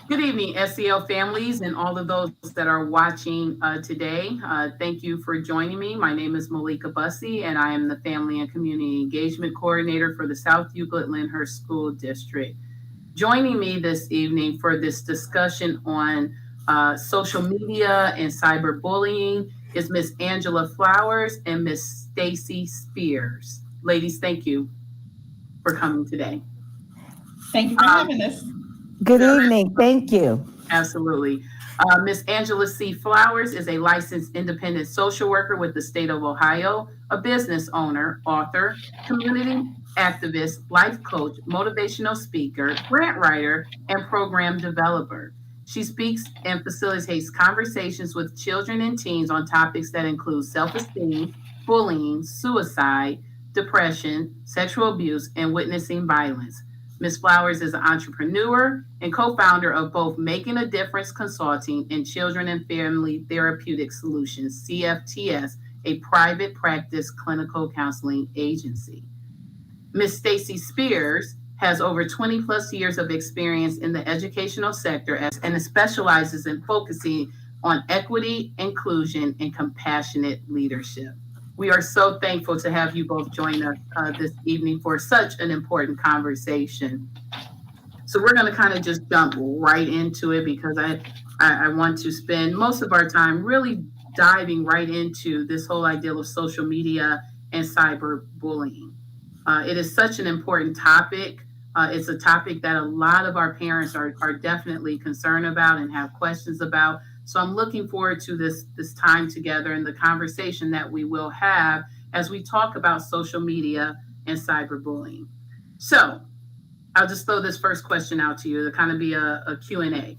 Good evening, SEL families and all of those that are watching today. Thank you for joining me. My name is Malika Bussey, and I am the Family and Community Engagement Coordinator for the South Euclid-Lyndhurst School District. Joining me this evening for this discussion on social media and cyberbullying is Miss Angela Flowers and Miss Stacy Spears. Ladies, thank you for coming today. Thank you for having us. Good evening. Thank you. Absolutely. Ms. Angela C. Flowers is a licensed independent social worker with the state of Ohio, a business owner, author, community activist, life coach, motivational speaker, grant writer, and program developer. She speaks and facilitates conversations with children and teens on topics that include self-esteem, bullying, suicide, depression, sexual abuse, and witnessing violence. Ms. Flowers is an entrepreneur and co-founder of both Making a Difference Consulting and Children and Family Therapeutic Solutions, CFTS, a private practice clinical counseling agency. Ms. Stacy Spears has over 20 plus years of experience in the educational sector and specializes in focusing on equity, inclusion, and compassionate leadership. We are so thankful to have you both join us this evening for such an important conversation. So we're going to kind of just jump right into it because I want to spend most of our time really diving right into this whole idea of social media and cyberbullying. It is such an important topic. It's a topic that a lot of our parents are definitely concerned about and have questions about. So I'm looking forward to this time together and the conversation that we will have as we talk about social media and cyberbullying. So I'll just throw this first question out to you to kind of be a Q&A.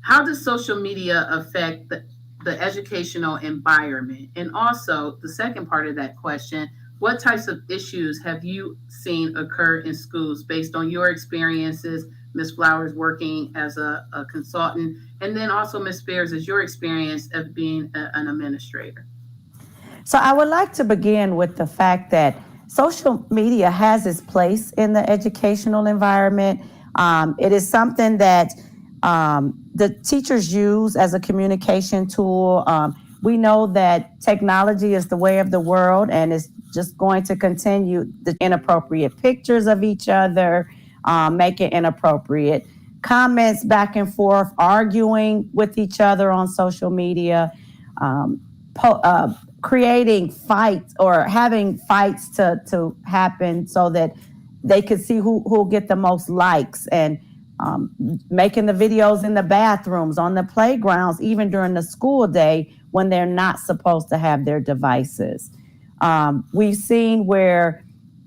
How does social media affect the educational environment? And also the second part of that question, what types of issues have you seen occur in schools based on your experiences, Ms. Flowers working as a consultant, and then also Ms. Spears, as your experience of being an administrator? So I would like to begin with the fact that social media has its place in the educational environment. It is something that the teachers use as a communication tool. We know that technology is the way of the world and it's just going to continue. The inappropriate pictures of each other, making inappropriate comments back and forth, arguing with each other on social media, creating fights or having fights to happen so that they could see who'll get the most likes, and making the videos in the bathrooms, on the playgrounds, even during the school day when they're not supposed to have their devices. We've seen where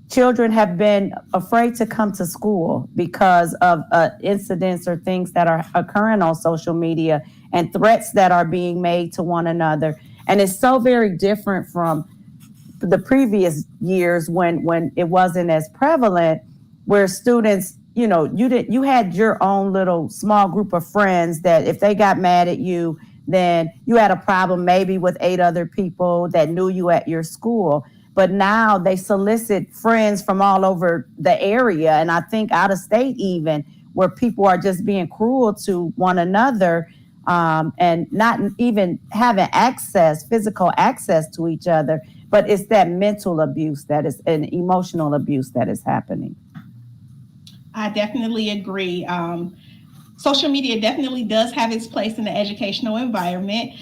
children have been afraid to come to school because of incidents or things that are occurring on social media and threats that are being made to one another. And it's so very different from the previous years when it wasn't as prevalent, where students, you had your own little small group of friends that if they got mad at you, then you had a problem maybe with 8 other people that knew you at your school. But now they solicit friends from all over the area, and I think out of state even, where people are just being cruel to one another, and not even having physical access to each other. But it's that mental abuse that is, and emotional abuse that is happening. I definitely agree. Social media definitely does have its place in the educational environment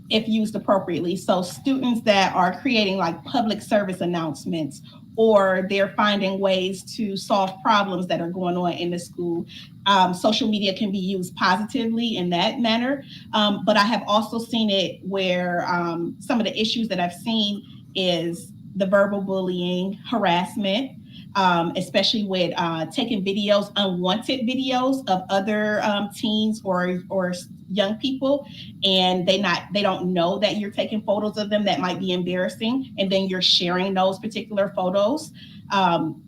if used appropriately. So students that are creating like public service announcements, or they're finding ways to solve problems that are going on in the school, social media can be used positively in that manner. But I have also seen it where some of the issues that I've seen is the verbal bullying, harassment, especially with taking videos, unwanted videos of other teens or young people, and they don't know that you're taking photos of them that might be embarrassing, and then you're sharing those particular photos,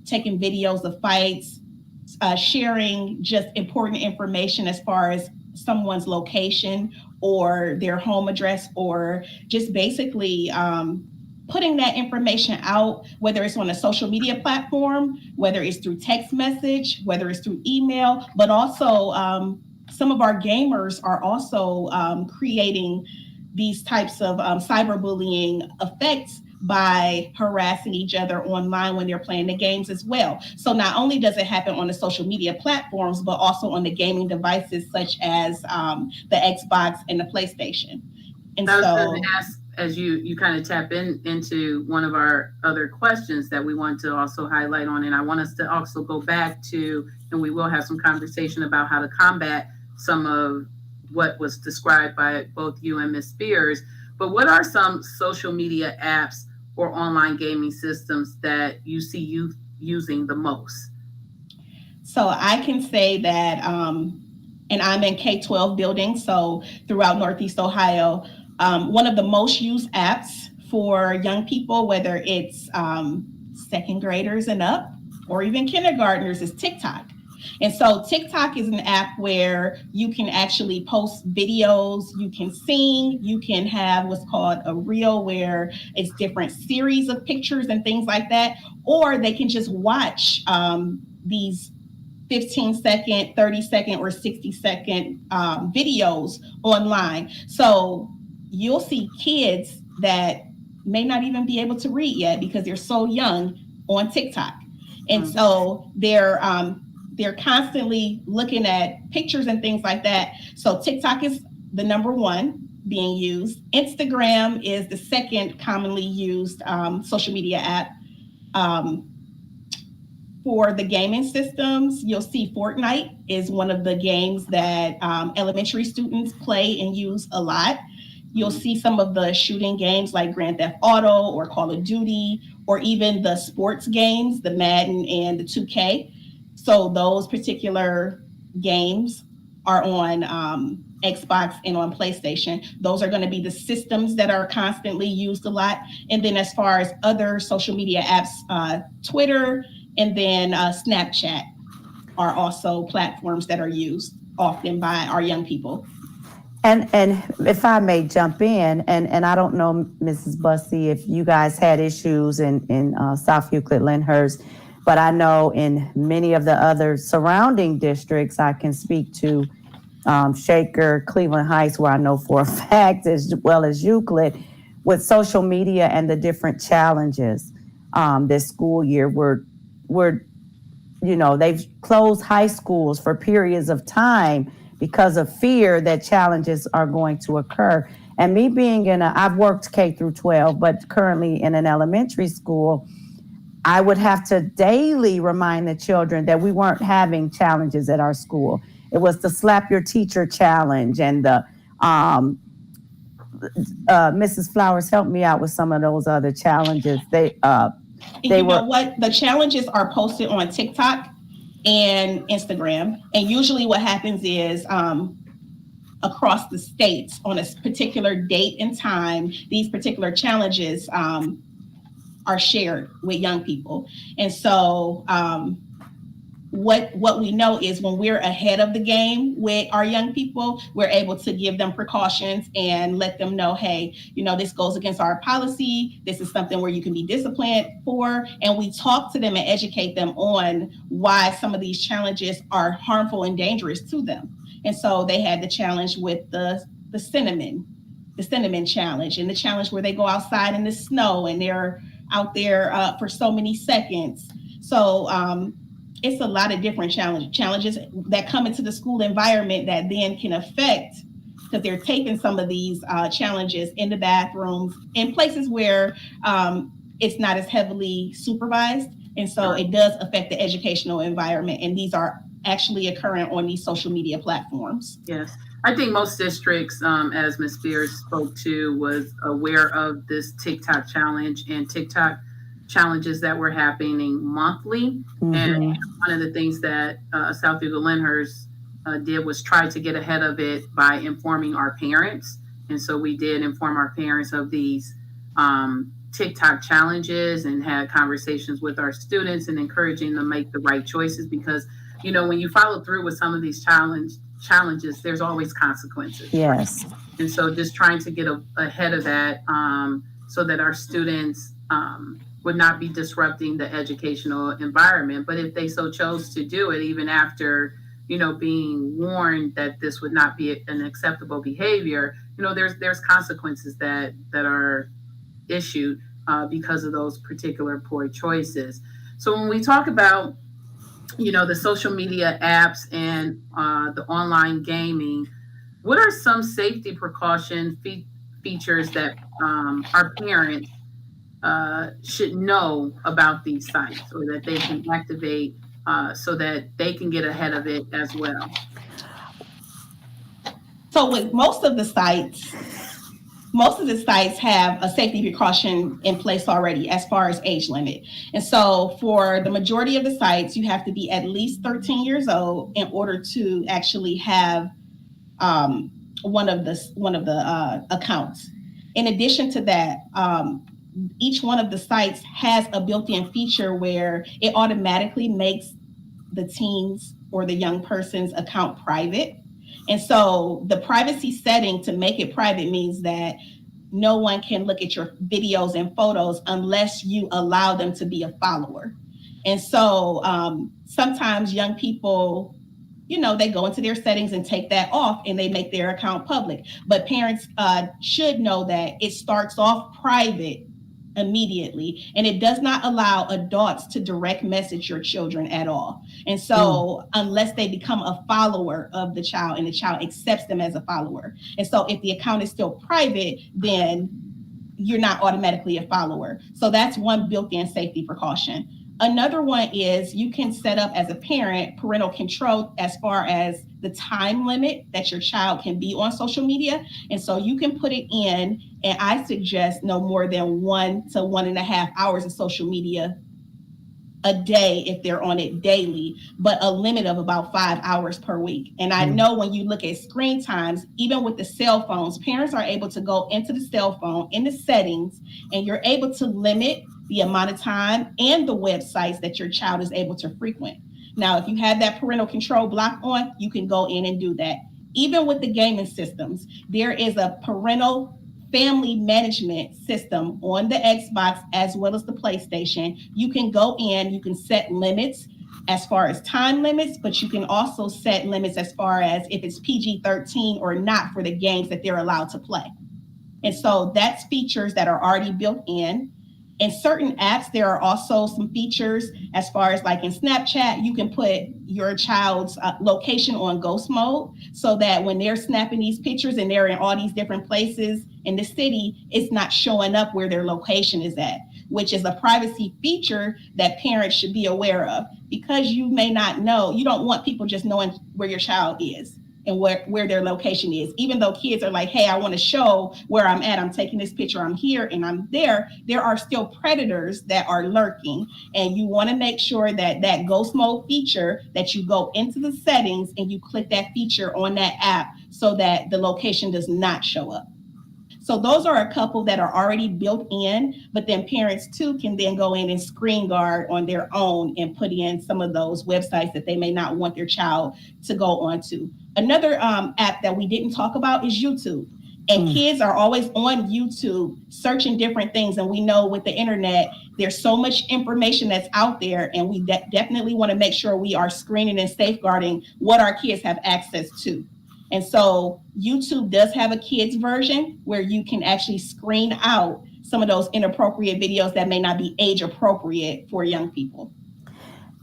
taking videos of fights, sharing just important information as far as someone's location or their home address, or just basically putting that information out, whether it's on a social media platform, whether it's through text message, whether it's through email, but also some of our gamers are also creating these types of cyberbullying effects by harassing each other online when they're playing the games as well. So not only does it happen on the social media platforms, but also on the gaming devices such as the Xbox and the PlayStation. And I was going to so, ask, as you kind of tap into one of our other questions that we want to also highlight on, and I want us to also go back to, and we will have some conversation about how to combat some of what was described by both you and Ms. Spears. But what are some social media apps or online gaming systems that you see youth using the most? so I can say that, and I'm in K-12 building, so throughout Northeast Ohio, one of the most used apps for young people, whether it's second graders and up, or even kindergartners, is TikTok. And so TikTok is an app where you can actually post videos, you can sing, you can have what's called a reel where it's different series of pictures and things like that, or they can just watch these 15-second, 30-second, or 60-second videos online. So you'll see kids that may not even be able to read yet because they're so young on TikTok. And so they're constantly looking at pictures and things like that. So TikTok is the number one being used. Instagram is the second commonly used social media app. For the gaming systems, you'll see Fortnite is one of the games that elementary students play and use a lot. You'll see some of the shooting games like Grand Theft Auto or Call of Duty, or even the sports games, the Madden and the 2K. So those particular games are on Xbox and on PlayStation. Those are going to be the systems that are constantly used a lot. And then as far as other social media apps, Twitter and then Snapchat are also platforms that are used often by our young people. And if I may jump in, and I don't know, Mrs. Bussey, if you guys had issues in South Euclid, Lyndhurst, but I know in many of the other surrounding districts, I can speak to Shaker, Cleveland Heights, where I know for a fact, as well as Euclid, with social media and the different challenges this school year. They've closed high schools for periods of time because of fear that challenges are going to occur. And me being I've worked K through 12, but currently in an elementary school, I would have to daily remind the children that we weren't having challenges at our school. It was the slap your teacher challenge and the Mrs. Flowers helped me out with some of those other challenges. They know what? The challenges are posted on TikTok and Instagram. And usually what happens is across the states on a particular date and time, these particular challenges are shared with young people. And so what we know is when we're ahead of the game with our young people, we're able to give them precautions and let them know, hey, this goes against our policy. This is something where you can be disciplined for. And we talk to them and educate them on why some of these challenges are harmful and dangerous to them. And so they had the challenge with the cinnamon challenge, and the challenge where they go outside in the snow and they're out there for so many seconds. So it's a lot of different challenges that come into the school environment that then can affect, because they're taping some of these challenges in the bathrooms in places where it's not as heavily supervised. And so it does affect the educational environment. And these are actually occurring on these social media platforms. Yes. I think most districts, as Ms. Spears spoke to, was aware of this TikTok challenge and TikTok challenges that were happening monthly. Mm-hmm. And one of the things that South Euclid Lyndhurst did was try to get ahead of it by informing our parents. And so we did inform our parents of these TikTok challenges and had conversations with our students and encouraging them to make the right choices, because, when you follow through with some of these challenges, there's always consequences. Yes. Right? And so just trying to get ahead of that so that our students would not be disrupting the educational environment. But if they so chose to do it, even after being warned that this would not be an acceptable behavior, there's consequences that are issued because of those particular poor choices. So when we talk about the social media apps and the online gaming, what are some safety precaution features that our parents should know about these sites, or that they can activate so that they can get ahead of it as well? So with most of the sites have a safety precaution in place already as far as age limit. And so for the majority of the sites, you have to be at least 13 years old in order to actually have one of the accounts. In addition to that, each one of the sites has a built-in feature where it automatically makes the teens or the young person's account private. And so the privacy setting to make it private means that no one can look at your videos and photos unless you allow them to be a follower. And so sometimes young people, they go into their settings and take that off and they make their account public. But parents should know that it starts off private immediately, and it does not allow adults to direct message your children at all. And so unless they become a follower of the child and the child accepts them as a follower. And so if the account is still private, then you're not automatically a follower. So that's one built-in safety precaution. Another one is you can set up as a parent parental control as far as the time limit that your child can be on social media. And so you can put it in, and I suggest no more than 1 to 1.5 hours of social media a day if they're on it daily, but a limit of about 5 hours per week. And I know when you look at screen times, even with the cell phones, parents are able to go into the cell phone in the settings, and you're able to limit the amount of time and the websites that your child is able to frequent. Now, if you have that parental control block on, you can go in and do that. Even with the gaming systems, there is a parental family management system on the Xbox as well as the PlayStation. You can go in, you can set limits as far as time limits, but you can also set limits as far as if it's PG-13 or not for the games that they're allowed to play. And so that's features that are already built in. In certain apps, there are also some features as far as like in Snapchat, you can put your child's location on ghost mode so that when they're snapping these pictures and they're in all these different places in the city, it's not showing up where their location is at, which is a privacy feature that parents should be aware of, because you may not know, you don't want people just knowing where your child is and where their location is. Even though kids are like, hey, I want to show where I'm at, I'm taking this picture, I'm here and I'm there, there are still predators that are lurking. And you want to make sure that that ghost mode feature, that you go into the settings and you click that feature on that app so that the location does not show up. So those are a couple that are already built in, but then parents too can then go in and screen guard on their own and put in some of those websites that they may not want their child to go onto. Another app that we didn't talk about is YouTube. And kids are always on YouTube searching different things. And we know with the internet, there's so much information that's out there. And we definitely want to make sure we are screening and safeguarding what our kids have access to. And so YouTube does have a kids version where you can actually screen out some of those inappropriate videos that may not be age appropriate for young people.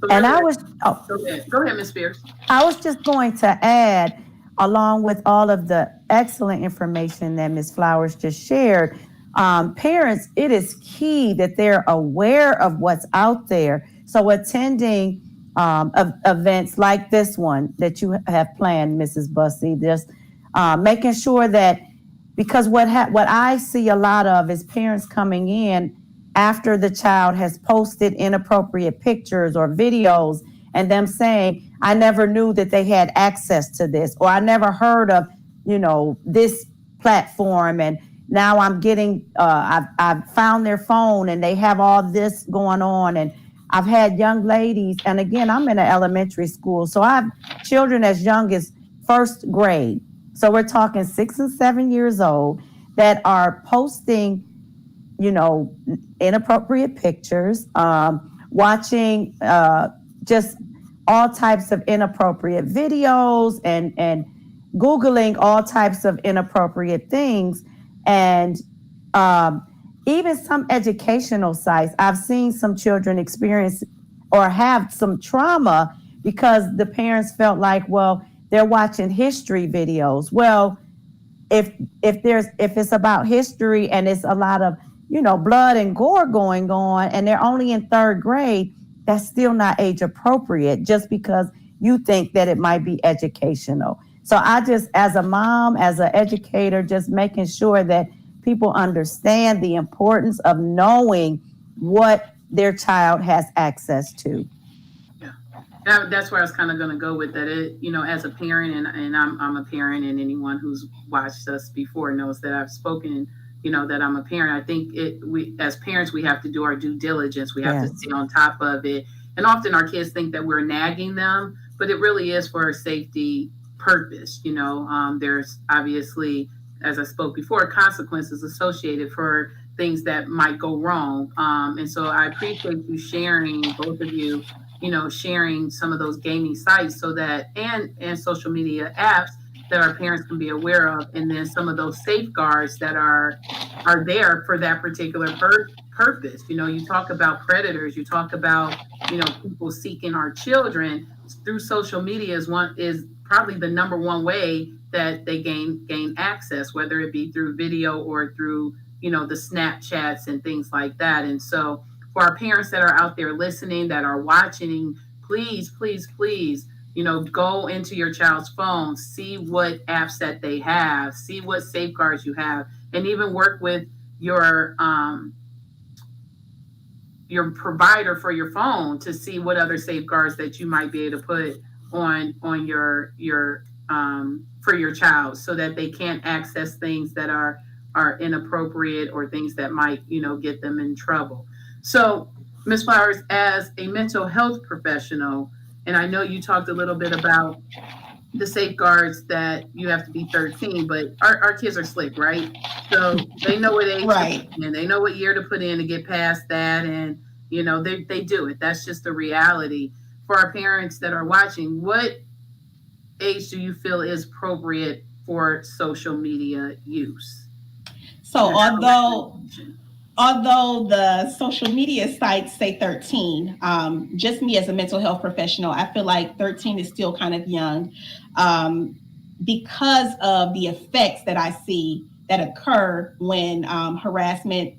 And I was go ahead, Ms. Spears. I was just going to add, along with all of the excellent information that Ms. Flowers just shared, parents, it is key that they're aware of what's out there. So attending events like this one that you have planned, Mrs. Bussey, just making sure that, because what I see a lot of is parents coming in after the child has posted inappropriate pictures or videos and them saying, I never knew that they had access to this, or I never heard of, this platform. And now I'm getting, I've found their phone and they have all this going on. And I've had young ladies, and again, I'm in an elementary school, so I have children as young as first grade. So we're talking 6 and 7 years old that are posting inappropriate pictures, watching just all types of inappropriate videos, and Googling all types of inappropriate things. And um, even some educational sites, I've seen some children experience or have some trauma because the parents felt like, well, they're watching history videos. Well, if if it's about history and it's a lot of blood and gore going on, and they're only in third grade, that's still not age appropriate just because you think that it might be educational. So I just, as a mom, as an educator, just making sure that people understand the importance of knowing what their child has access to. Yeah. That's where I was kind of going to go with that. As a parent, and I'm a parent, and anyone who's watched us before knows that I've spoken, that I'm a parent. I think we, as parents, we have to do our due diligence. We have to Yes. stay on top of it. And often our kids think that we're nagging them, but it really is for a safety purpose. There's obviously, as I spoke before, consequences associated for things that might go wrong. And so I appreciate you sharing, both of you, sharing some of those gaming sites so that, and social media apps that our parents can be aware of, and then some of those safeguards that are there for that particular purpose. You talk about predators, you talk about people seeking our children through social media is probably the number one way that they gain access, whether it be through video or through the Snapchats and things like that. And so for our parents that are out there listening, that are watching, please, please, please, go into your child's phone, see what apps that they have, see what safeguards you have, and even work with your provider for your phone to see what other safeguards that you might be able to put on your for your child, so that they can't access things that are inappropriate, or things that might get them in trouble. So, Ms. Flowers, as a mental health professional, and I know you talked a little bit about the safeguards that you have to be 13, but our kids are slick, right? So they know what age to Right. put in, they know what year to put in to get past that, and they do it. That's just the reality. For our parents that are watching, what age do you feel is appropriate for social media use? So Do you have a although recommendation? although the social media sites say 13, just me as a mental health professional, I feel like 13 is still kind of young, um, because of the effects that I see that occur when harassment,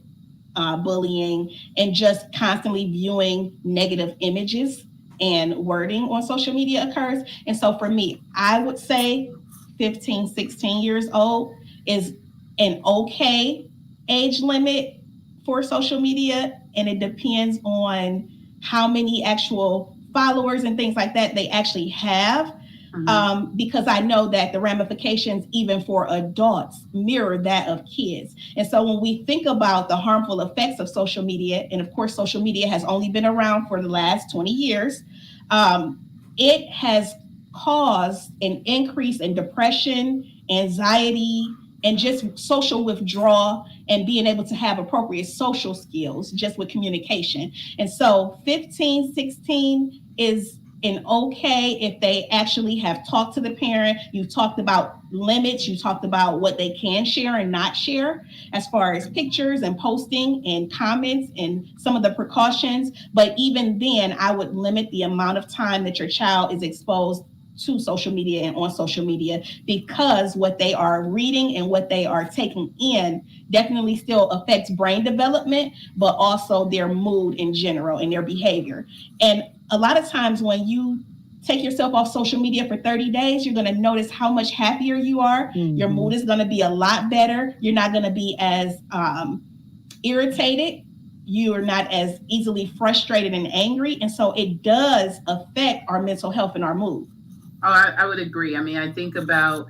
bullying, and just constantly viewing negative images and wording on social media occurs. And so for me, I would say 15, 16 years old is an okay age limit for social media. And it depends on how many actual followers and things like that they actually have, Mhm. because I know that the ramifications, even for adults, mirror that of kids. And so when we think about the harmful effects of social media, and of course, social media has only been around for the last 20 years, um, it has caused an increase in depression, anxiety, and just social withdrawal, and being able to have appropriate social skills just with communication. And so 15, 16 is an okay if they actually have talked to the parent. You talked about limits, you talked about what they can share and not share as far as pictures and posting and comments and some of the precautions. But even then, I would limit the amount of time that your child is exposed to social media and on social media, because what they are reading and what they are taking in definitely still affects brain development, but also their mood in general and their behavior. And a lot of times when you take yourself off social media for 30 days, you're going to notice how much happier you are. Your Hmm. mood is going to be a lot better. You're not going to be as irritated. You are not as easily frustrated and angry. And so it does affect our mental health and our mood. Oh, I would agree. I mean, I think about,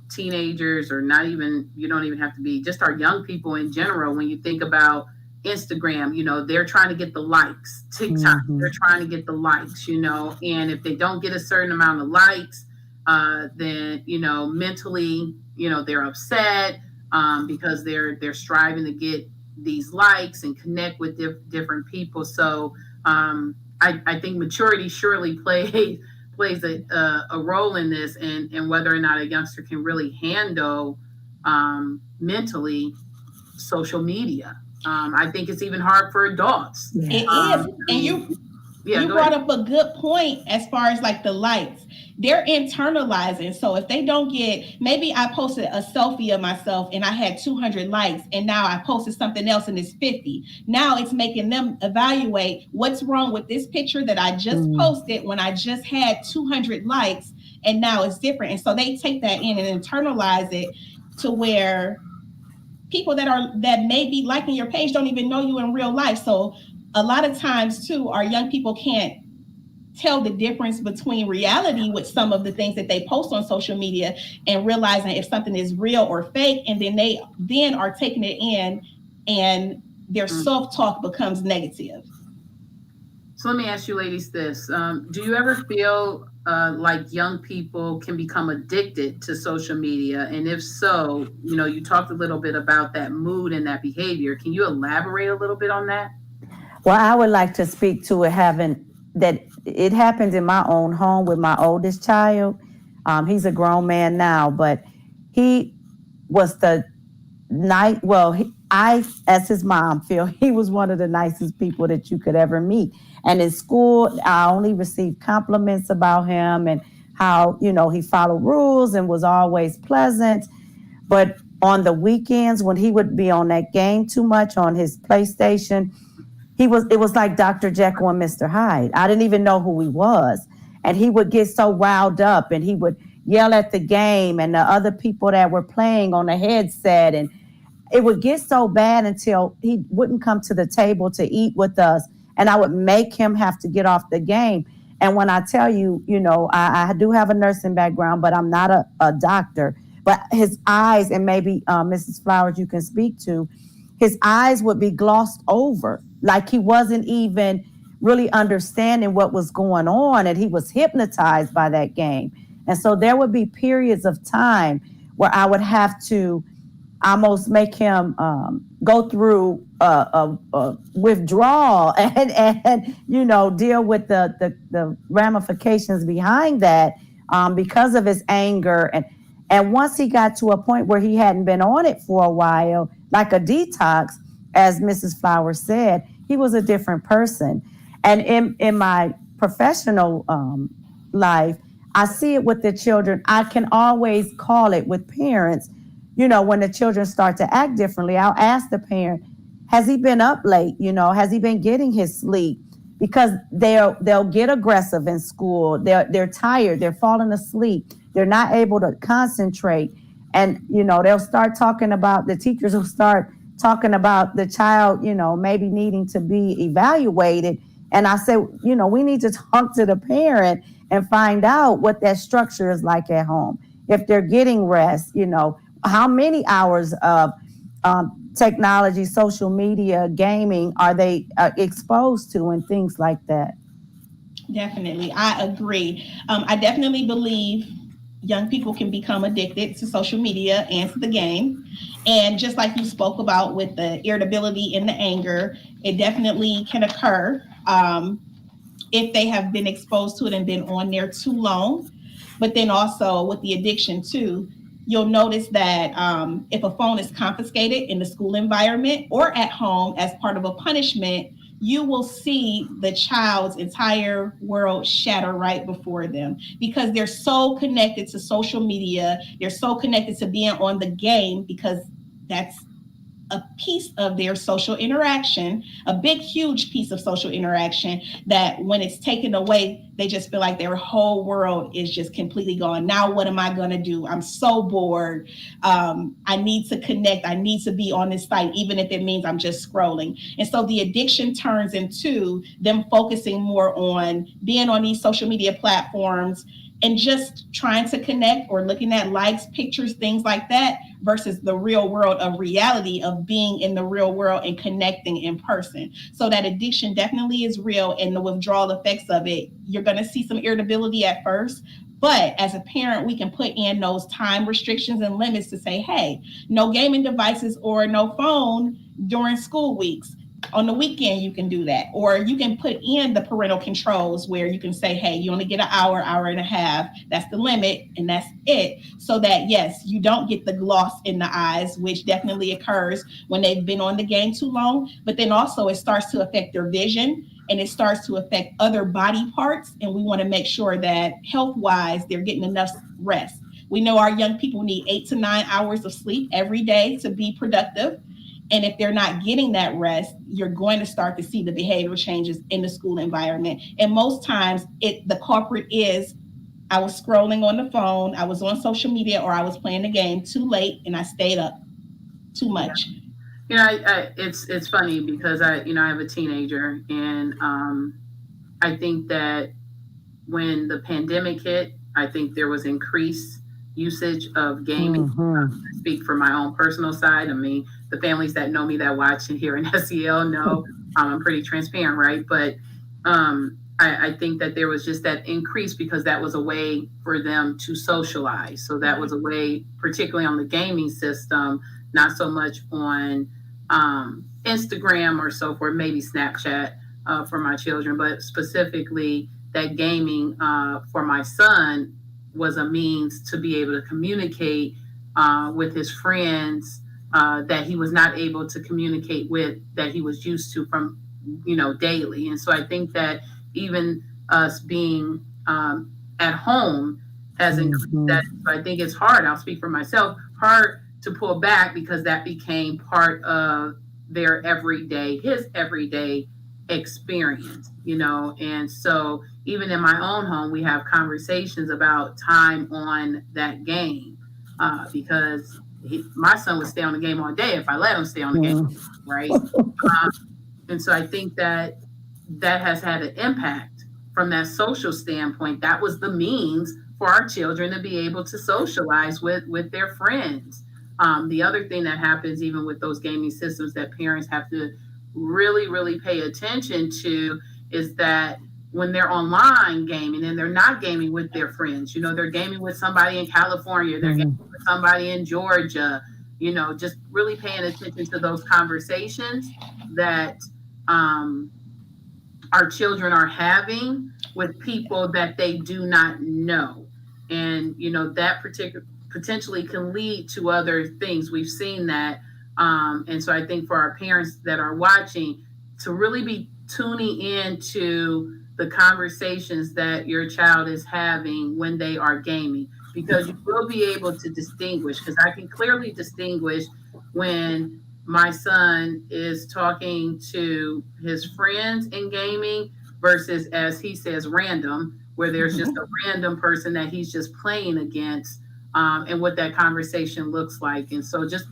teenagers, or not even, you don't even have to be, just our young people in general. When you think about Instagram, they're trying to get the likes. TikTok, they're Hmm. trying to get the likes, and if they don't get a certain amount of likes, then, mentally, they're upset, because they're striving to get, these likes and connect with different people. So I think maturity surely plays a role in this, and whether or not a youngster can really handle mentally social media. I think it's even hard for adults. Yeah. It is. I And mean, yeah, you go brought ahead. up a good point as far as like the likes. They're internalizing. So if they don't get, maybe I posted a selfie of myself and I had 200 likes, and now I posted something else and it's 50. Now it's making them evaluate what's wrong with this picture that I just Mm. posted when I just had 200 likes, and now it's different. And so they take that in and internalize it to where people that may be liking your page don't even know you in real life. So a lot of times too, our young people can't tell the difference between reality with some of the things that they post on social media, and realizing if something is real or fake, and then they then are taking it in, and their Mm. self-talk becomes negative. So let me ask you, ladies, this: do you ever feel like young people can become addicted to social media? And if so, you talked a little bit about that mood and that behavior. Can you elaborate a little bit on that? Well, I would like to speak to it having that it happened in my own home with my oldest child. He's a grown man now, but he was the night. Well, I, as his mom, feel he was one of the nicest people that you could ever meet. And in school, I only received compliments about him and how he followed rules and was always pleasant. But on the weekends, when he would be on that game too much on his PlayStation, it was like Dr. Jekyll and Mr. Hyde. I didn't even know who he was. And he would get so riled up and he would yell at the game and the other people that were playing on the headset. And it would get so bad until he wouldn't come to the table to eat with us. And I would make him have to get off the game. And when I tell you, I do have a nursing background, but I'm not a doctor. But his eyes, and maybe Mrs. Flowers, you can speak to, his eyes would be glossed over, like he wasn't even really understanding what was going on, and he was hypnotized by that game. And so there would be periods of time where I would have to almost make him go through a withdrawal and deal with the ramifications behind that, because of his anger. And once he got to a point where he hadn't been on it for a while, like a detox, as Mrs. Flowers said, he was a different person. And in my professional life, I see it with the children. I can always call it with parents. When the children start to act differently, I'll ask the parent, has he been up late? Has he been getting his sleep? Because they'll get aggressive in school. They're tired. They're falling asleep. They're not able to concentrate. And, they'll start talking about, the teachers will start talking about the child, maybe needing to be evaluated. And I say, we need to talk to the parent and find out what that structure is like at home. If they're getting rest, how many hours of technology, social media, gaming are they exposed to, and things like that. Definitely. I agree. I definitely believe young people can become addicted to social media and to the game. And just like you spoke about with the irritability and the anger, it definitely can occur if they have been exposed to it and been on there too long. But then also with the addiction too, you'll notice that if a phone is confiscated in the school environment or at home as part of a punishment, you will see the child's entire world shatter right before them, because they're so connected to social media. They're so connected to being on the game, because that's a piece of their social interaction, a big, huge piece of social interaction, that when it's taken away, they just feel like their whole world is just completely gone. Now, what am I going to do? I'm so bored. I need to connect. I need to be on this site, even if it means I'm just scrolling. And so the addiction turns into them focusing more on being on these social media platforms and just trying to connect, or looking at likes, pictures, things like that, versus the real world of reality of being in the real world and connecting in person. So that addiction definitely is real, and the withdrawal effects of it, you're going to see some irritability at first. But as a parent, we can put in those time restrictions and limits to say, hey, no gaming devices or no phone during school weeks. On the weekend, you can do that. Or you can put in the parental controls where you can say, hey, you only get an hour, hour and a half. That's the limit, and that's it. So that, yes, you don't get the gloss in the eyes, which definitely occurs when they've been on the game too long. But then also it starts to affect their vision, and it starts to affect other body parts. And we want to make sure that health wise, they're getting enough rest. We know our young people need 8 to 9 hours of sleep every day to be productive. And if they're not getting that rest, you're going to start to see the behavioral changes in the school environment. And most times the culprit is, I was scrolling on the phone, I was on social media, or I was playing the game too late and I stayed up too much. It's funny because I have a teenager, and I think that when the pandemic hit, I think there was increased usage of gaming. I speak from my own personal side. I mean, the families that know me, that watch and here in SEL know I'm pretty transparent, right? But I think that there was just that increase because that was a way for them to socialize. So that was a way, particularly on the gaming system, not so much on Instagram or so forth, maybe Snapchat for my children, but specifically that gaming for my son was a means to be able to communicate with his friends that he was not able to communicate with, that he was used to from, daily. And so I think that even us being at home has increased that. So I think it's hard. I'll speak for myself, hard to pull back because that became part of his everyday experience, and so even in my own home, we have conversations about time on that game because my son would stay on the game all day if I let him stay on the game, right? And so I think that has had an impact from that social standpoint. That was the means for our children to be able to socialize with their friends. The other thing that happens even with those gaming systems that parents have to really, really pay attention to is that when they're online gaming and they're not gaming with their friends, they're gaming with somebody in California, they're gaming with somebody in Georgia, just really paying attention to those conversations that our children are having with people that they do not know. And, that particular potentially can lead to other things. We've seen that. And so I think for our parents that are watching to really be tuning into the conversations that your child is having when they are gaming, because you will be able to distinguish, because I can clearly distinguish when my son is talking to his friends in gaming versus, as he says, random, where there's just a random person that he's just playing against, and what that conversation looks like. And so just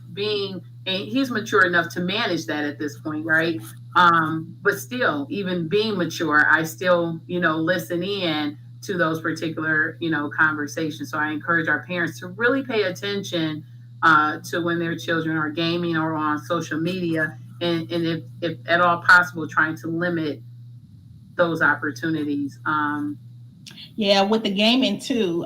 and he's mature enough to manage that at this point, right? But still, even being mature, I still, listen in to those particular, conversations. So I encourage our parents to really pay attention to when their children are gaming or on social media, and if at all possible, trying to limit those opportunities. Yeah, with the gaming too.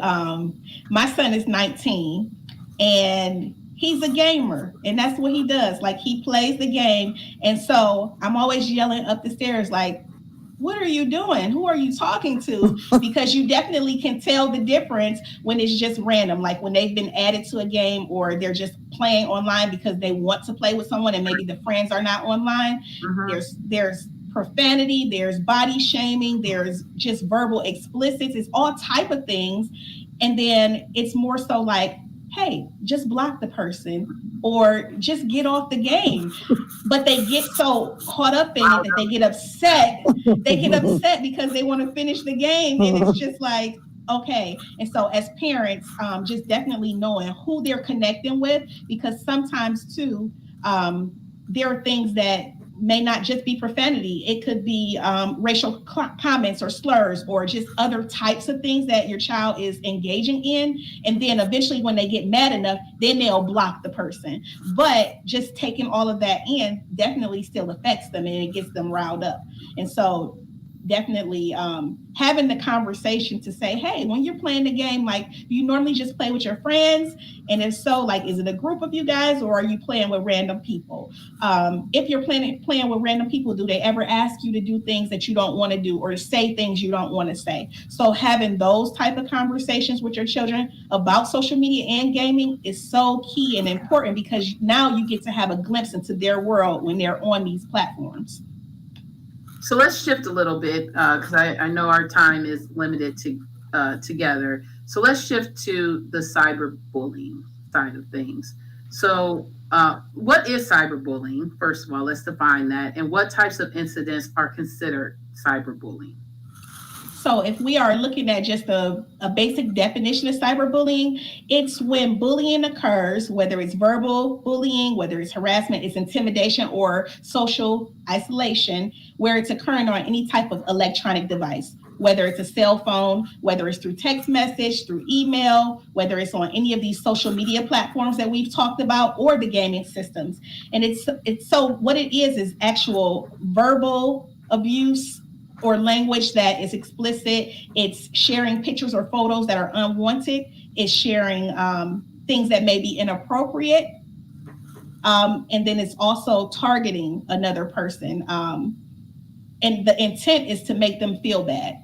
My son is 19 and he's a gamer, and that's what he does. Like, he plays the game. And so I'm always yelling up the stairs, like, what are you doing? Who are you talking to? Because you definitely can tell the difference when it's just random, like when they've been added to a game or they're just playing online because they want to play with someone and maybe the friends are not online. There's profanity, there's body shaming, there's just verbal explicits, it's all type of things. And then it's more so like, hey, just block the person or just get off the game. But they get so caught up in it that they get upset. They get upset because they want to finish the game. And it's just like, okay. And so as parents, just definitely knowing who they're connecting with, because sometimes too, there are things that may not just be profanity. It could be racial comments or slurs or just other types of things that your child is engaging in. And then eventually when they get mad enough, then they'll block the person. But just taking all of that in definitely still affects them and it gets them riled up. And so definitely having the conversation to say, hey, when you're playing the game, like, do you normally just play with your friends? And if so, like, is it a group of you guys, or are you playing with random people? If you're playing with random people, do they ever ask you to do things that you don't want to do, or say things you don't want to say? So having those type of conversations with your children about social media and gaming is so key and important, because now you get to have a glimpse into their world when they're on these platforms. So let's shift a little bit because I know our time is limited to together. So let's shift to the cyberbullying side of things. So, what is cyberbullying? First of all, let's define that. And what types of incidents are considered cyberbullying? So, if we are looking at just a basic definition of cyberbullying, it's when bullying occurs, whether it's verbal bullying, whether it's harassment, it's intimidation, or social isolation, where it's occurring on any type of electronic device, whether it's a cell phone, whether it's through text message, through email, whether it's on any of these social media platforms that we've talked about, or the gaming systems. And it's so what it is actual verbal abuse or language that is explicit. It's sharing pictures or photos that are unwanted. It's sharing things that may be inappropriate. And then it's also targeting another person. And the intent is to make them feel bad.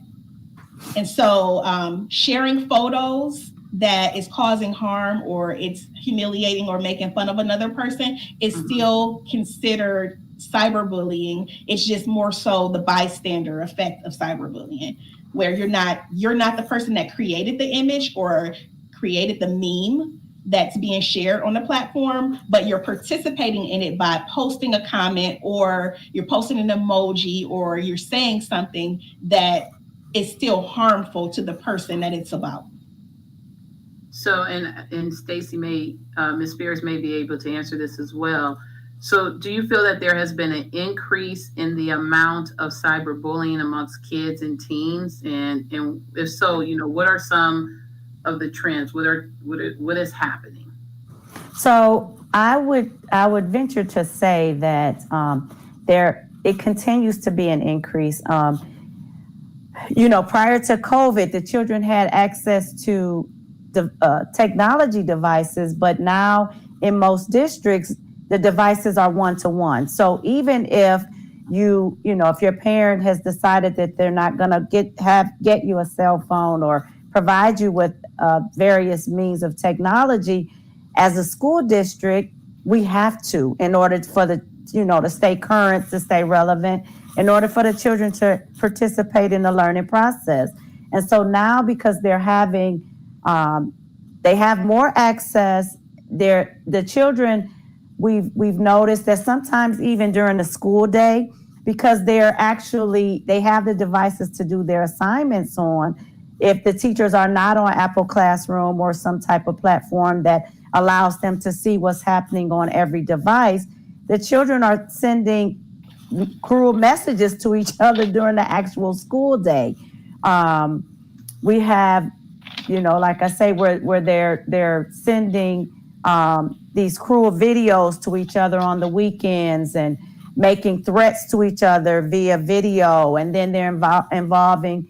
And so sharing photos that is causing harm, or it's humiliating or making fun of another person, is still considered cyberbullying. It's just more so the bystander effect of cyberbullying, where you're not the person that created the image or created the meme that's being shared on the platform, but you're participating in it by posting a comment, or you're posting an emoji, or you're saying something that is still harmful to the person that it's about. So, and Stacy may, Ms. Spears may be able to answer this as well. So, do you feel that there has been an increase in the amount of cyberbullying amongst kids and teens? And if so, what are some of the trends? What is happening? So I would venture to say that there it continues to be an increase. Prior to COVID, the children had access to the technology devices, but now in most districts, the devices are one-to-one. So even if if your parent has decided that they're not going to get you a cell phone or provide you with various means of technology, as a school district, we have to, in order for the to stay current, to stay relevant, in order for the children to participate in the learning process. And so now, because they have more access. The children, we've noticed that sometimes even during the school day, because they have the devices to do their assignments on. If the teachers are not on Apple Classroom or some type of platform that allows them to see what's happening on every device, the children are sending cruel messages to each other during the actual school day. We have, like I say, where they're sending these cruel videos to each other on the weekends and making threats to each other via video, and then they're involving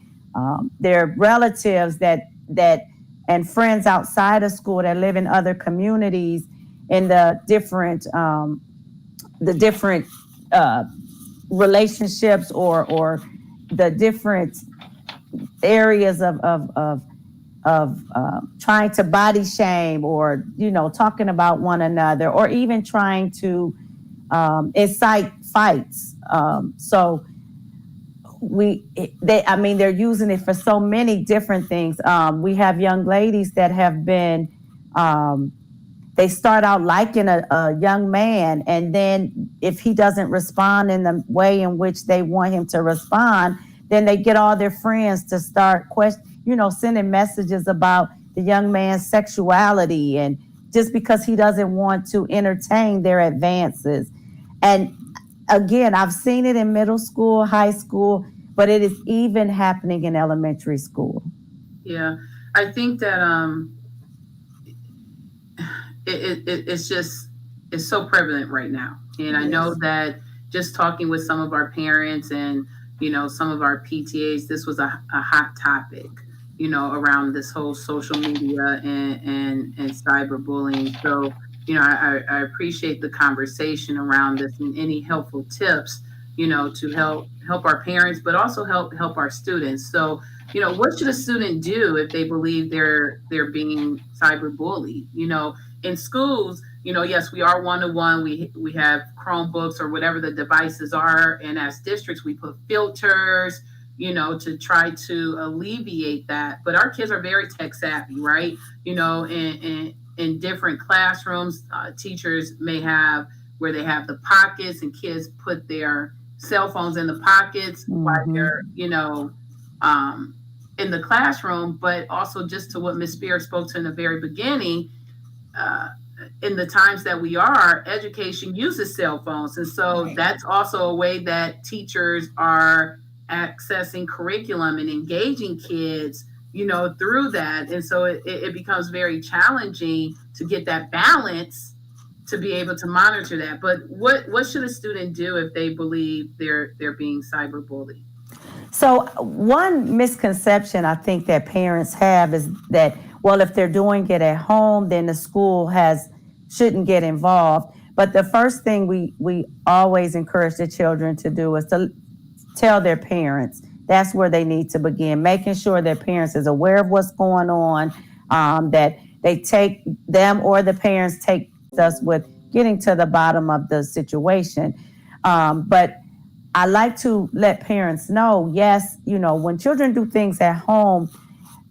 their relatives that and friends outside of school that live in other communities in the different relationships or the different areas of trying to body shame, or talking about one another, or even trying to incite fights. So they're using it for so many different things. We have young ladies that have been they start out liking a young man, and then if he doesn't respond in the way in which they want him to respond, then they get all their friends to start sending messages about the young man's sexuality, and just because he doesn't want to entertain their advances. And again, I've seen it in middle school, high school, but it is even happening in elementary school. Yeah, I think that it's so prevalent right now, and I know that just talking with some of our parents and some of our PTAs, this was a hot topic, around this whole social media and cyberbullying. So, I appreciate the conversation around this and any helpful tips, to help our parents, but also help our students. So, what should a student do if they believe they're being cyberbullied? In schools, yes, we are one-to-one. We have Chromebooks or whatever the devices are, and as districts, we put filters, to try to alleviate that. But our kids are very tech savvy, right? In different classrooms, teachers may have where they have the pockets, and kids put their cell phones in the pockets while they're, in the classroom. But also, just to what Ms. Spears spoke to in the very beginning, uh, in the times that we are, education uses cell phones. And so that's also a way that teachers are accessing curriculum and engaging kids, through that. And so it becomes very challenging to get that balance to be able to monitor that. But what should a student do if they believe they're being cyberbullied? So one misconception I think that parents have is that, well, if they're doing it at home, then the school shouldn't get involved. But the first thing we always encourage the children to do is to tell their parents. That's where they need to begin, making sure their parents is aware of what's going on, that they take them or the parents take us with getting to the bottom of the situation. But I like to let parents know, yes, when children do things at home,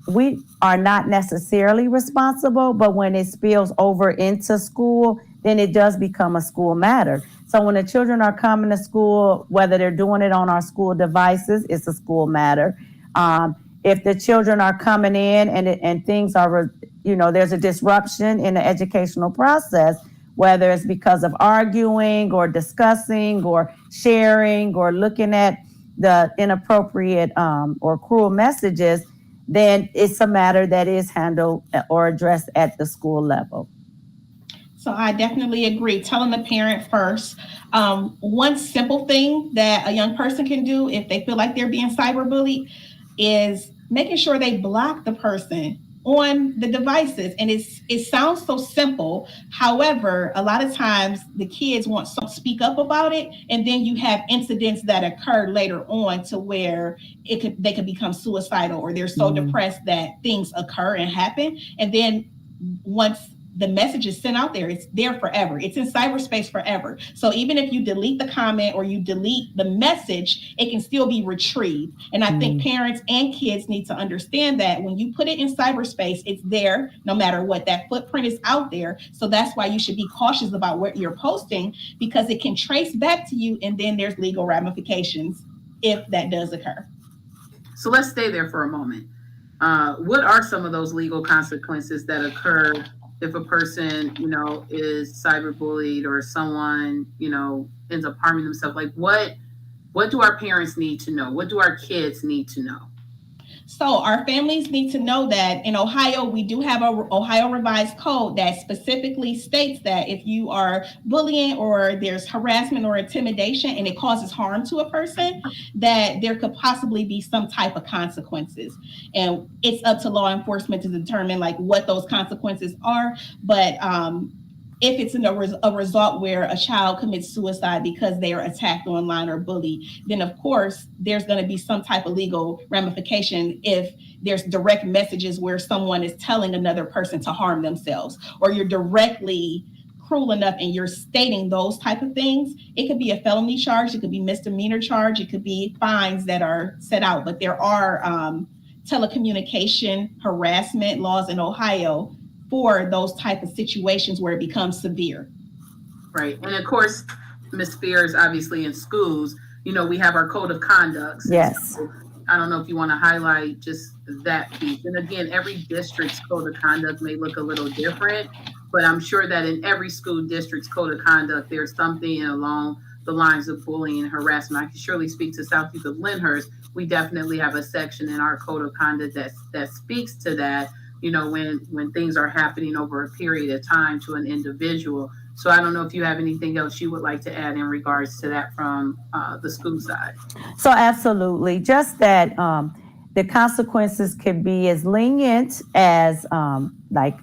we are not necessarily responsible, but when it spills over into school, then it does become a school matter. So when the children are coming to school, whether they're doing it on our school devices, it's a school matter. If the children are coming in and things are, there's a disruption in the educational process, whether it's because of arguing or discussing or sharing or looking at the inappropriate or cruel messages, then it's a matter that is handled or addressed at the school level. So I definitely agree. Telling the parent first. One simple thing that a young person can do if they feel like they're being cyberbullied is making sure they block the person on the devices. And it sounds so simple. However, a lot of times the kids want to speak up about it, and then you have incidents that occur later on to where they could become suicidal, or they're so depressed that things occur and happen. And then once the message is sent out there, it's there forever. It's in cyberspace forever. So even if you delete the comment or you delete the message, it can still be retrieved. And I think parents and kids need to understand that when you put it in cyberspace, it's there no matter what. That footprint is out there. So that's why you should be cautious about what you're posting, because it can trace back to you, and then there's legal ramifications if that does occur. So let's stay there for a moment. What are some of those legal consequences that occur if a person, is cyberbullied, or someone, ends up harming themselves? Like, what do our parents need to know? What do our kids need to know? So our families need to know that in Ohio, we do have a Ohio revised code that specifically states that if you are bullying or there's harassment or intimidation and it causes harm to a person, that there could possibly be some type of consequences. And it's up to law enforcement to determine like what those consequences are. But if it's a result where a child commits suicide because they are attacked online or bullied, then of course there's going to be some type of legal ramification if there's direct messages where someone is telling another person to harm themselves, or you're directly cruel enough and you're stating those type of things. It could be a felony charge, it could be misdemeanor charge, it could be fines that are set out. But there are telecommunication harassment laws in Ohio for those type of situations where it becomes severe. Right. And of course, Ms. Spears, obviously in schools, we have our code of conduct. Yes. So I don't know if you want to highlight just that piece. And again, every district's code of conduct may look a little different, but I'm sure that in every school district's code of conduct, there's something along the lines of bullying and harassment. I can surely speak to Southeast of Lyndhurst. We definitely have a section in our code of conduct that speaks to that, when things are happening over a period of time to an individual. So I don't know if you have anything else you would like to add in regards to that from the school side. So absolutely, just that the consequences could be as lenient as like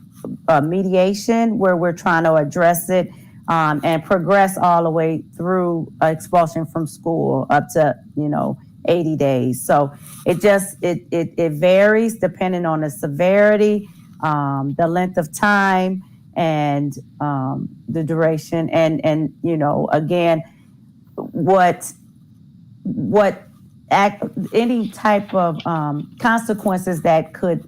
mediation, where we're trying to address it and progress all the way through expulsion from school up to 80 days. So it varies depending on the severity, the length of time, and the duration, and again, what any type of consequences that could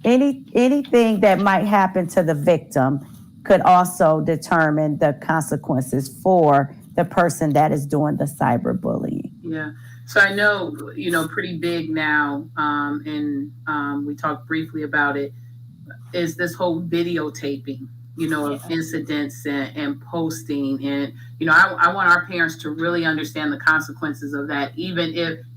anything that might happen to the victim could also determine the consequences for the person that is doing the cyberbullying. Yeah. So I know, pretty big now, and we talked briefly about it, is this whole videotaping, of incidents and posting. And, I want our parents to really understand the consequences of that. Even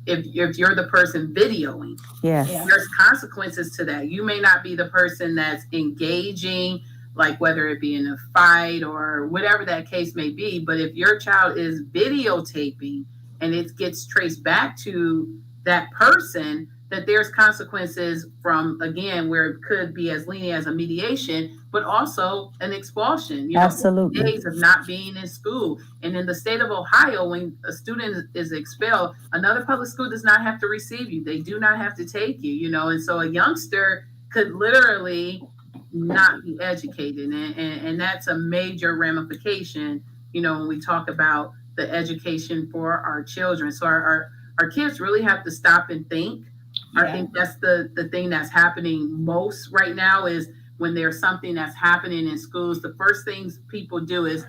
if you're the person videoing, Yes. there's consequences to that. You may not be the person that's engaging, like whether it be in a fight or whatever that case may be. But if your child is videotaping and it gets traced back to that person, that there's consequences from, again, where it could be as lenient as a mediation, but also an expulsion. Absolutely. Days of not being in school. And in the state of Ohio, when a student is expelled, another public school does not have to receive you. They do not have to take you, and so a youngster could literally not be educated. And that's a major ramification, when we talk about the education for our children. So our kids really have to stop and think. I think that's the thing that's happening most right now, is when there's something that's happening in schools, the first things people do is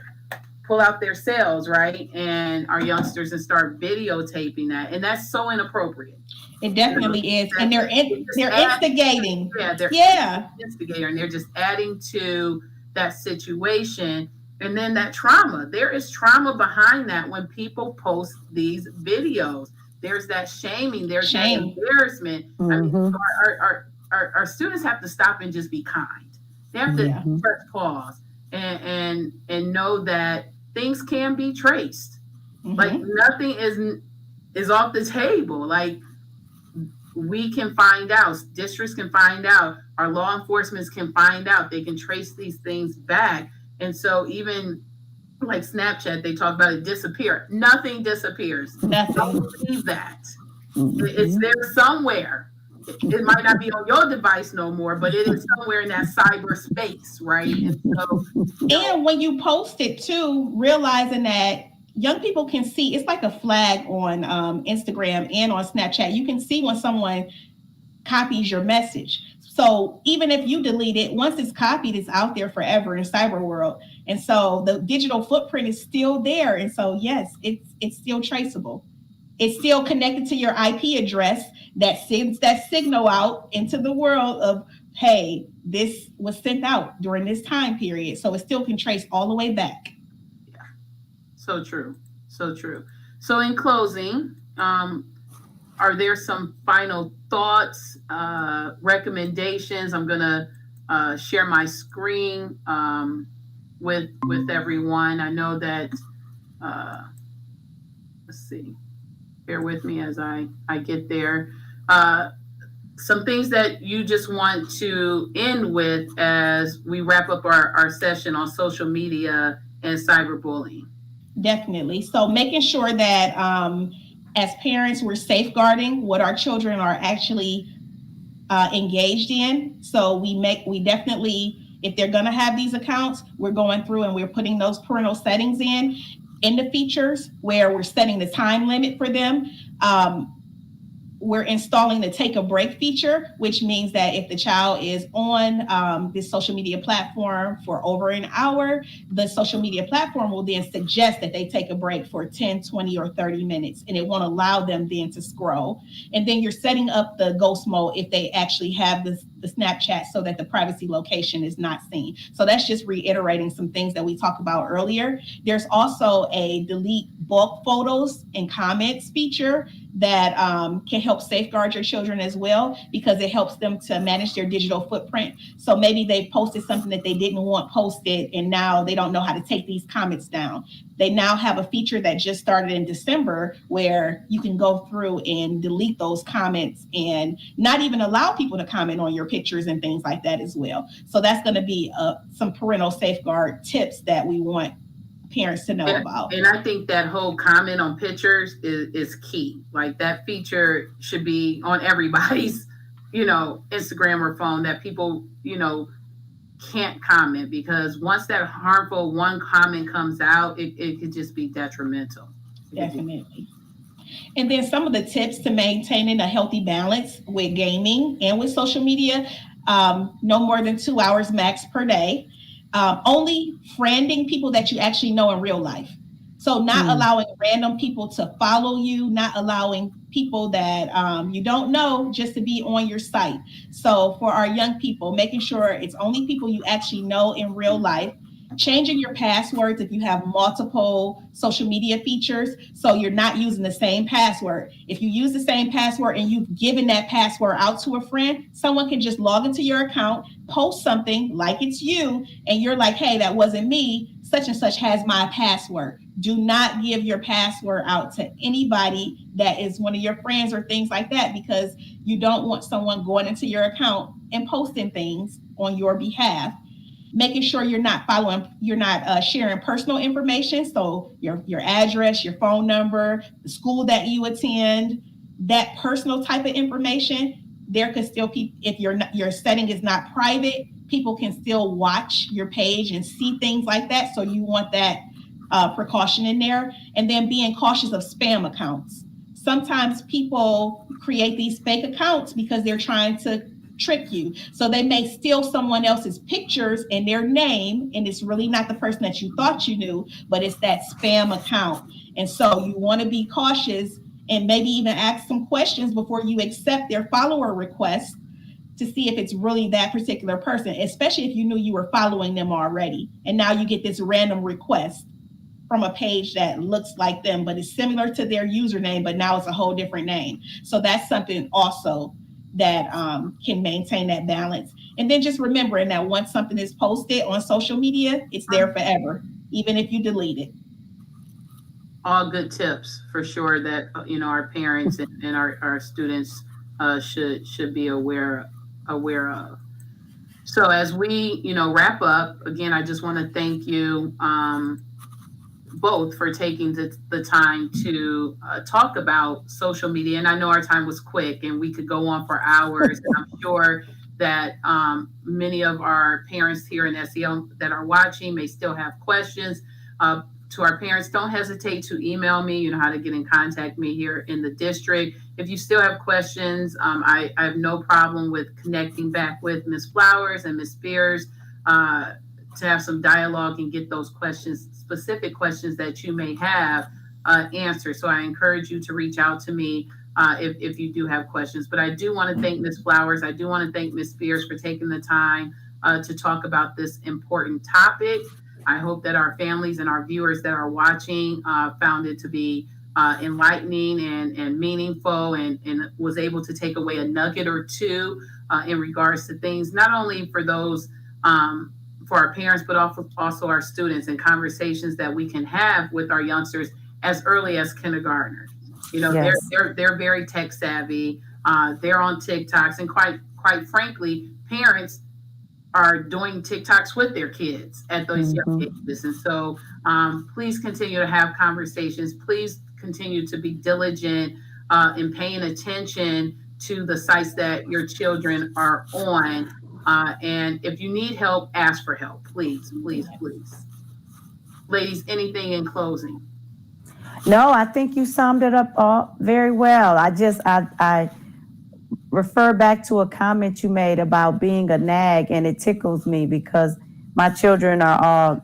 pull out their cells, right? And our youngsters, and start videotaping that. And that's so inappropriate. It definitely is. And they're instigating. They're instigator, and they're just adding to that situation. And then that trauma. There is trauma behind that when people post these videos. There's that shaming, there's that embarrassment. Mm-hmm. I mean, our students have to stop and just be kind. They have to press pause and know that things can be traced. Mm-hmm. Like nothing is off the table. Like we can find out, districts can find out, our law enforcement can find out. They can trace these things back. And so even like Snapchat, they talk about it disappear. Nothing disappears. Nothing. Don't believe that. Mm-hmm. It's there somewhere. It might not be on your device no more, but it is somewhere in that cyberspace, right? And so, and when you post it too, realizing that young people can see, it's like a flag on Instagram and on Snapchat. You can see when someone copies your message. So even if you delete it, once it's copied, it's out there forever in cyber world. And so the digital footprint is still there. And so, yes, it's still traceable. It's still connected to your IP address that sends that signal out into the world of, hey, this was sent out during this time period. So it still can trace all the way back. Yeah, so true. So true. So in closing, are there some final thoughts, recommendations? I'm going to share my screen with everyone. I know that, let's see, bear with me as I get there. Some things that you just want to end with as we wrap up our session on social media and cyberbullying. Definitely. So making sure that as parents, we're safeguarding what our children are actually engaged in. So we definitely, if they're going to have these accounts, we're going through and we're putting those parental settings in the features where we're setting the time limit for them. We're installing the take a break feature, which means that if the child is on this social media platform for over an hour, the social media platform will then suggest that they take a break for 10, 20, or 30 minutes, and it won't allow them then to scroll. And then you're setting up the ghost mode if they actually have the Snapchat so that the privacy location is not seen. So that's just reiterating some things that we talked about earlier. There's also a delete bulk photos and comments feature that can help safeguard your children as well, because it helps them to manage their digital footprint. So maybe they posted something that they didn't want posted, and now they don't know how to take these comments down. They now have a feature that just started in December where you can go through and delete those comments and not even allow people to comment on your pictures and things like that as well. So that's going to be some parental safeguard tips that we want parents to know about. And I think that whole comment on pictures is key. Like that feature should be on everybody's, Instagram or phone, that people, can't comment, because once that harmful one comment comes out, it could just be detrimental. Definitely. And then some of the tips to maintaining a healthy balance with gaming and with social media: no more than 2 hours max per day. Only friending people that you actually know in real life. So not allowing random people to follow you, not allowing people that you don't know just to be on your site. So for our young people, making sure it's only people you actually know in real life. Changing your passwords if you have multiple social media features, so you're not using the same password. If you use the same password and you've given that password out to a friend, someone can just log into your account, post something like it's you, and you're like, hey, that wasn't me, such and such has my password. Do not give your password out to anybody that is one of your friends or things like that, because you don't want someone going into your account and posting things on your behalf. Making sure you're not sharing personal information. So your address, your phone number, the school that you attend, that personal type of information. There could still be, if your setting is not private, people can still watch your page and see things like that. So you want that precaution in there. And then being cautious of spam accounts. Sometimes people create these fake accounts because they're trying to trick you. So they may steal someone else's pictures and their name, and it's really not the person that you thought you knew, but it's that spam account. And so you want to be cautious and maybe even ask some questions before you accept their follower request to see if it's really that particular person, especially if you knew you were following them already. And now you get this random request from a page that looks like them, but it's similar to their username, but now it's a whole different name. So that's something also that can maintain that balance. And then just remembering that once something is posted on social media, it's there forever, even if you delete it. All good tips for sure that our parents and our students should be aware of. So as we wrap up, again, I just want to thank you both for taking the time to talk about social media. And I know our time was quick and we could go on for hours. And I'm sure that many of our parents here in SEL that are watching may still have questions. To our parents, don't hesitate to email me. You know how to get in contact me here in the district. If you still have questions, I have no problem with connecting back with Ms. Flowers and Ms. Spears to have some dialogue and get those questions, specific questions that you may have answered. So I encourage you to reach out to me if you do have questions. But I do want to thank Ms. Flowers. I do want to thank Ms. Spears for taking the time to talk about this important topic. I hope that our families and our viewers that are watching found it to be enlightening and meaningful, and was able to take away a nugget or two in regards to things, not only for those for our parents, but also our students, and conversations that we can have with our youngsters as early as kindergartners. Yes. They're very tech savvy. They're on TikToks, and quite frankly, parents are doing TikToks with their kids at those young ages. And so please continue to have conversations. Please continue to be diligent in paying attention to the sites that your children are on. And if you need help, ask for help. Please, please, please. Ladies, anything in closing? No, I think you summed it up all very well. I refer back to a comment you made about being a nag, and it tickles me because my children are all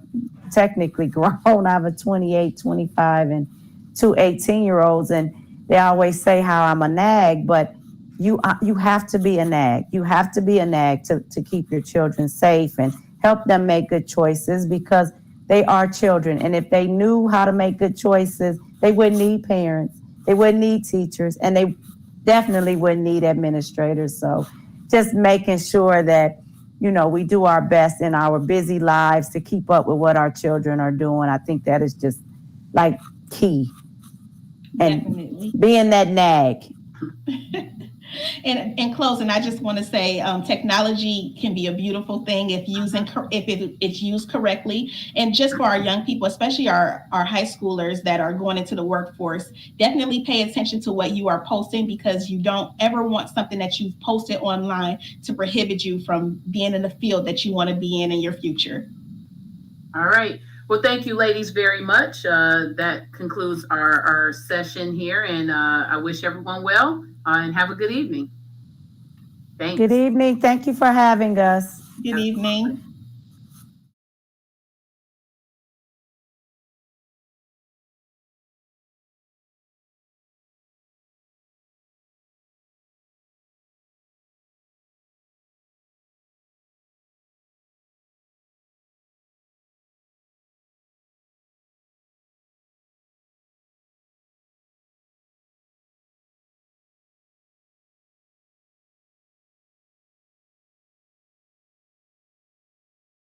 technically grown. I have a 28, 25, and two 18-year-olds, and they always say how I'm a nag, but you have to be a nag. You have to be a nag to keep your children safe and help them make good choices, because they are children. And if they knew how to make good choices, they wouldn't need parents. They wouldn't need teachers, and they definitely wouldn't need administrators. So just making sure that, we do our best in our busy lives to keep up with what our children are doing. I think that is just like key. And Definitely. being that nag. And in closing, I just want to say technology can be a beautiful thing if it's used correctly. And just for our young people, especially our high schoolers that are going into the workforce, definitely pay attention to what you are posting, because you don't ever want something that you've posted online to prohibit you from being in the field that you want to be in your future. All right. Well, thank you, ladies, very much. That concludes our session here, and I wish everyone well and have a good evening. Thanks. Good evening. Thank you for having us. Good evening.